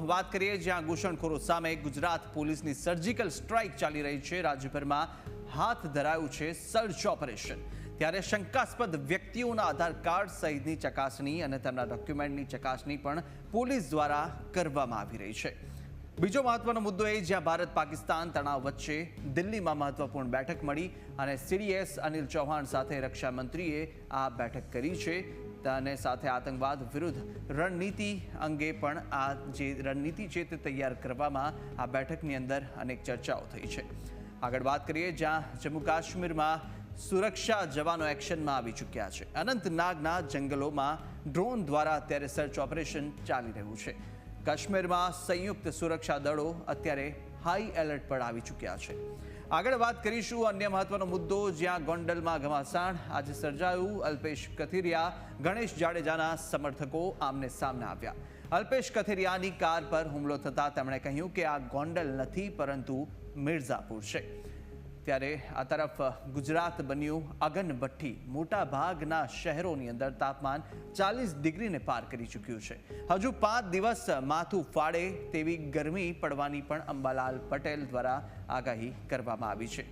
વાત કરીએ જ્યાં ઘૂસણખોરો સામે ગુજરાત પોલીસની સર્જિકલ સ્ટ્રાઇક ચાલી રહી છે। રાજ્યભરમાં હાથ ધરાયું છે સર્ચ ઓપરેશન। ત્યારે શંકાસ્પદ વ્યક્તિઓના આધાર કાર્ડ સહિતની ચકાસણી અને તેમના ડોક્યુમેન્ટની ચકાસણી પણ પોલીસ દ્વારા કરવામાં આવી રહી છે। બીજો મહત્વનો મુદ્દો એ જ્યાં ભારત પાકિસ્તાન તણાવ વચ્ચે દિલ્હીમાં મહત્વપૂર્ણ બેઠક મળી અને સીડીએસ અનિલ ચૌહાણ સાથે રક્ષા મંત્રીએ આ બેઠક કરી છે અને સાથે આતંકવાદ વિરુદ્ધ રણનીતિ અંગે પણ આ જે રણનીતિ છે તે તૈયાર કરવામાં આ બેઠકની અંદર અનેક ચર્ચાઓ થઈ છે। આગળ વાત કરીએ જ્યાં જમ્મુ કાશ્મીરમાં સુરક્ષા જવાનો એક્શનમાં આવી ચૂક્યા છે। અનંતનાગના જંગલોમાં ડ્રોન દ્વારા અત્યારે સર્ચ ઓપરેશન ચાલી રહ્યું છે। કાશ્મીરમાં સંયુક્ત સુરક્ષા દળો અત્યારે હાઈ એલર્ટ પર આવી ચૂક્યા છે। આગળ વાત કરીશું અન્ય મહત્વનો મુદ્દો જ્યાં ગોંડલમાં ઘમાસાણ આજે સર્જાયું। અલ્પેશ કથિરિયા ગણેશ જાડેજાના સમર્થકો આમને સામને આવ્યા। અલ્પેશ કથિરિયાની કાર પર હુમલો થતાં તેમણે કહ્યું કે આ ગોંડલ નથી પરંતુ મિર્ઝાપુર છે। ત્યારે આ તરફ ગુજરાત બન્યું અગનભઠ્ઠી। મોટા ભાગના શહેરોની અંદર તાપમાન 40 ડિગ્રીને પાર કરી ચૂક્યું છે। હજુ 5 દિવસ માથું ફાડે તેવી ગરમી પડવાની પણ અંબાલાલ પટેલ દ્વારા આગાહી કરવામાં આવી છે।